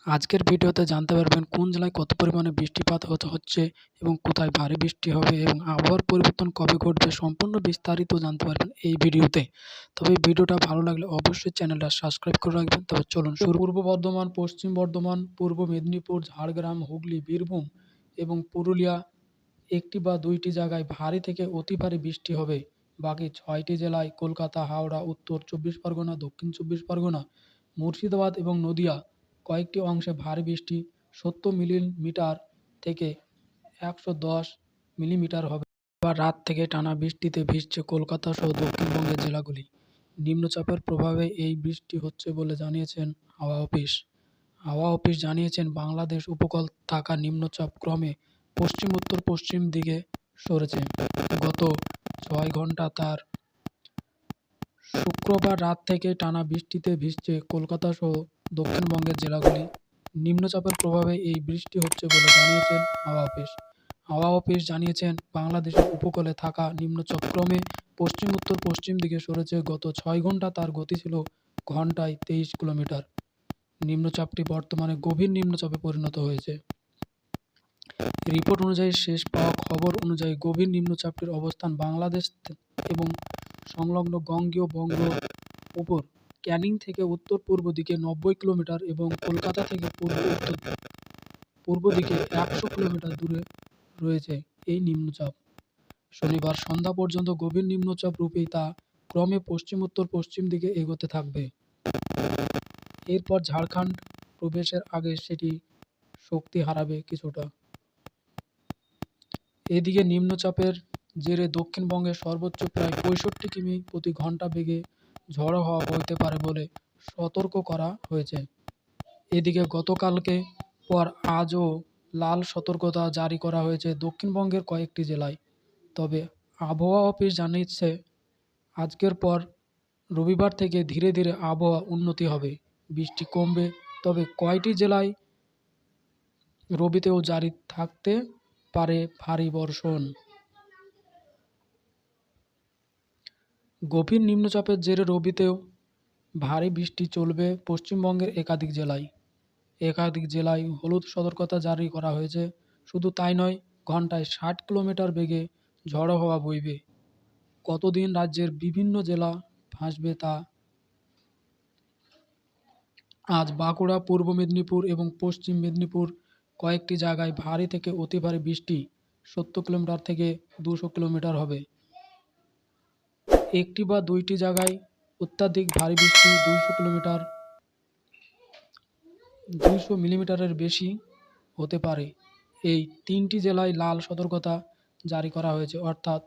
আজকের ভিডিওতে জানতে পারবেন কোন জেলায় কত পরিমাণে বৃষ্টিপাত হচ্ছে এবং কোথায় ভারী বৃষ্টি হবে এবং আবহাওয়ার পরিবর্তন কবে ঘটবে সম্পূর্ণ বিস্তারিত জানতে পারবেন এই ভিডিওতে। তবে ভিডিওটা ভালো লাগলে অবশ্যই চ্যানেলটা সাবস্ক্রাইব করে রাখবেন। তবে চলুন পূর্ব বর্ধমান, পশ্চিম বর্ধমান, পূর্ব মেদিনীপুর, ঝাড়গ্রাম, হুগলি, বীরভূম এবং পুরুলিয়া একটি বা দুইটি জায়গায় ভারী থেকে অতি ভারী বৃষ্টি হবে। বাকি 6টি জেলায় কলকাতা, হাওড়া, উত্তর চব্বিশ পরগনা, দক্ষিণ চব্বিশ পরগনা, মুর্শিদাবাদ এবং নদিয়া কয়েকটি অংশে ভারী বৃষ্টি 70 মিলিমিটার থেকে 110 মিলিমিটার হবে। এবার রাত থেকে টানা বৃষ্টিতে ভিজছে কলকাতা সহ দক্ষিণবঙ্গের জেলাগুলি। নিম্নচাপের প্রভাবে এই বৃষ্টি হচ্ছে বলে জানিয়েছেন হাওয়া অফিস। হাওয়া অফিস জানিয়েছেন বাংলাদেশ উপকূল থাকা নিম্নচাপ ক্রমে পশ্চিম উত্তর পশ্চিম দিকে সরেছে। গত 6 ঘন্টা তার শুক্রবার রাত থেকে টানা বৃষ্টিতে ভিজছে কলকাতা সহ দক্ষিণবঙ্গের জেলাগুলি। নিম্নচাপের প্রভাবে এই বৃষ্টি হচ্ছে বলে জানিয়েছেন হাওয়া অফিস। হাওয়া অফিস জানিয়েছেন বাংলাদেশের উপকূলে থাকা নিম্নচাপ ক্রমে পশ্চিম উত্তর পশ্চিম দিকে সরেছে। গত 6 ঘন্টা তার গতি ছিল ঘন্টায় 23 কিলোমিটার। নিম্নচাপটি বর্তমানে গভীর নিম্নচাপে পরিণত হয়েছে। রিপোর্ট অনুযায়ী শেষ পাওয়া খবর অনুযায়ী গভীর নিম্নচাপটির অবস্থান বাংলাদেশ এবং সংলগ্ন বঙ্গীয় উপর ক্যানিং থেকে উত্তর পূর্ব দিকে 90 কিলোমিটার এবং কলকাতা থেকে পূর্ব দিকে 100 কিলোমিটার দূরে রয়েছে এই নিম্নচাপ। শনিবার সন্ধ্যা পর্যন্ত গভীর নিম্নচাপ রূপেই তা ক্রমে পশ্চিম উত্তর পশ্চিম দিকে এগোতে থাকবে। এরপর ঝাড়খণ্ড প্রবেশের আগে সেটি শক্তি হারাবে কিছুটা। এদিকে নিম্নচাপের জেরে দক্ষিণবঙ্গে সর্বোচ্চ প্রায় 65 কিমি প্রতি ঘন্টা বেগে ঝড়ো হাওয়া বইতে পারে বলে সতর্ক করা হয়েছে। এদিকে গতকালকে পর আজও লাল সতর্কতা জারি করা হয়েছে দক্ষিণবঙ্গের কয়েকটি জেলায়। তবে আবহাওয়া অফিস জানিয়েছে আজকের পর রবিবার থেকে ধীরে ধীরে আবহাওয়া উন্নতি হবে, বৃষ্টি কমবে। তবে কয়টি জেলায় রবিতেও জারি থাকতে পারে ভারী বর্ষণ। গভীর নিম্নচাপের জেরে রবিতেও ভারী বৃষ্টি চলবে পশ্চিমবঙ্গের একাধিক জেলায় হলুদ সতর্কতা জারি করা হয়েছে। শুধু তাই নয়, ঘন্টায় 60 কিলোমিটার বেগে ঝড়ো হাওয়া বইবে। কতদিন রাজ্যের বিভিন্ন জেলা ভাসবে তা আজ বাঁকুড়া, পূর্ব মেদিনীপুর এবং পশ্চিম মেদিনীপুর কয়েকটি জায়গায় ভারী থেকে অতি ভারী বৃষ্টি 70 কিলোমিটার থেকে 200 কিলোমিটার হবে। একটি বা দুইটি জায়গায় অত্যাধিক ভারী বৃষ্টি 200 মিলিমিটারের বেশি হতে পারে। এই 3টি জেলায় লাল সতর্কতা জারি করা হয়েছে, অর্থাৎ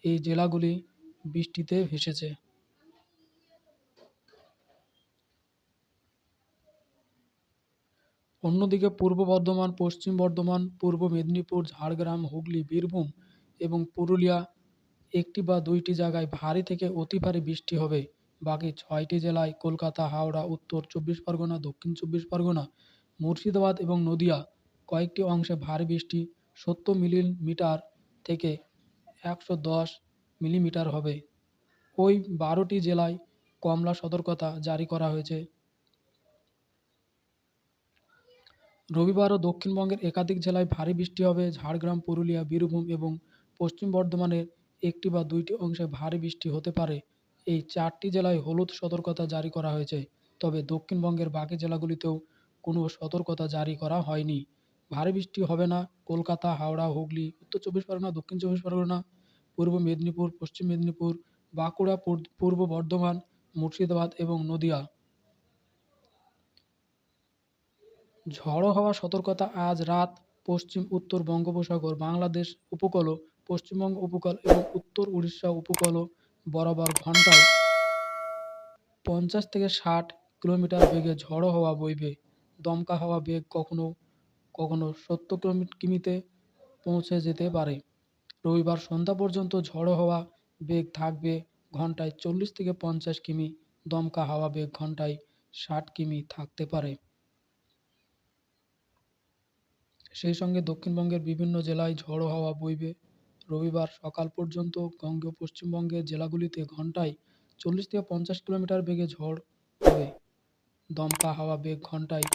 এই জেলাগুলি বৃষ্টিতে ভেসেছে। অন্যদিকে পূর্ব বর্ধমান, পশ্চিম বর্ধমান, পূর্ব মেদিনীপুর, ঝাড়গ্রাম, হুগলি, বীরভূম এবং পুরুলিয়া একটি বা দুইটি জায়গায় ভারী থেকে অতি ভারী বৃষ্টি হবে। বাকি 6টি জেলায় কলকাতা, হাওড়া, উত্তর চব্বিশ পরগনা, দক্ষিণ চব্বিশ পরগনা, মুর্শিদাবাদ এবং নদিয়া কয়েকটি অংশে ভারী বৃষ্টি 70 মিলিমিটার থেকে 110 মিলিমিটার হবে। ওই 12টি জেলায় কমলা সতর্কতা জারি করা হয়েছে। রবিবারও দক্ষিণবঙ্গের একাধিক জেলায় ভারী বৃষ্টি হবে। ঝাড়গ্রাম, পুরুলিয়া, বীরভূম এবং পশ্চিম বর্ধমানের একটি বা দুইটি অংশে ভারী বৃষ্টি হতে পারে। এই 4টি জেলায় হলুদ সতর্কতা জারি করা হয়েছে। তবে দক্ষিণবঙ্গের বাকি জেলাগুলিতেও কোনো সতর্কতা জারি করা হয়নি। ভারী বৃষ্টি হবে না কলকাতা, হাওড়া, হুগলি, উত্তর চব্বিশ পরগনা, দক্ষিণ চব্বিশ পরগনা, পূর্ব মেদিনীপুর, পশ্চিম মেদিনীপুর, বাঁকুড়া, পূর্ব বর্ধমান, মুর্শিদাবাদ এবং নদিয়া। ঝড়ো হওয়া সতর্কতা আজ রাত পশ্চিম উত্তর বঙ্গোপসাগর, বাংলাদেশ উপকূল, পশ্চিমবঙ্গ উপকূল এবং উত্তর উড়িষ্যা উপকূল বরাবর ঘন্টায় 50 থেকে 60 কিলোমিটার বেগে ঝড়ো হাওয়া বইবে। দমকা হাওয়া বেগ কখনো কখনো 70 কিমিতে পৌঁছে যেতে পারে। রবিবার সন্ধ্যা পর্যন্ত ঝড়ো হাওয়া বেগ থাকবে ঘন্টায় 40 থেকে 50 কিমি। দমকা হাওয়া বেগ ঘন্টায় 60 কিমি থাকতে পারে। সেই সঙ্গে দক্ষিণবঙ্গের বিভিন্ন জেলায় ঝড়ো হাওয়া বইবে। রবিবার সকাল পর্যন্ত বঙ্গীয় পশ্চিমবঙ্গের জেলাগুলিতে ঘন্টায় 40 থেকে 50 কিলোমিটার বেগে ঝড় হবে। দমকা হাওয়া বেগ ঘন্টায়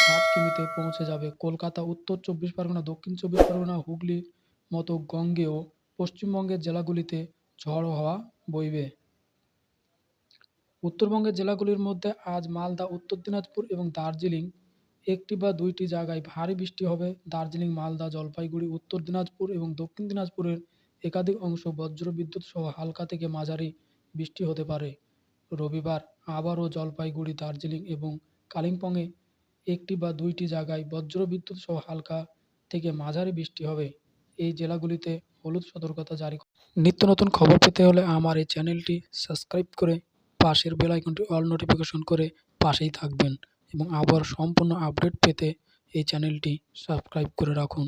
60 কিমিতে পৌঁছে যাবে। কলকাতা, উত্তর 24 পরগনা, দক্ষিণ 24 পরগনা, হুগলির মতো গাঙ্গেয় পশ্চিমবঙ্গের জেলাগুলিতে ঝড়ো হাওয়া বইবে। উত্তরবঙ্গের জেলাগুলির মধ্যে আজ মালদা, উত্তর দিনাজপুর এবং দার্জিলিং একটি বা দুইটি জায়গায় ভারী বৃষ্টি হবে। দার্জিলিং, মালদা, জলপাইগুড়ি, উত্তর দিনাজপুর এবং দক্ষিণ দিনাজপুরের একাধিক অংশ বজ্রবিদ্যুৎ সহ হালকা থেকে মাঝারি বৃষ্টি হতে পারে। রবিবার আবারও জলপাইগুড়ি, দার্জিলিং এবং কালিম্পংয়ে একটি বা দুইটি জায়গায় বজ্রবিদ্যুৎ সহ হালকা থেকে মাঝারি বৃষ্টি হবে। এই জেলাগুলিতে হলুদ সতর্কতা জারি। নিত্য নতুন খবর পেতে হলে আমার এই চ্যানেলটি সাবস্ক্রাইব করে পাশের বেল আইকনটি অল নোটিফিকেশন করে পাশেই থাকবেন এবং আবার সম্পূর্ণ আপডেট পেতে এই চ্যানেলটি সাবস্ক্রাইব করে রাখুন।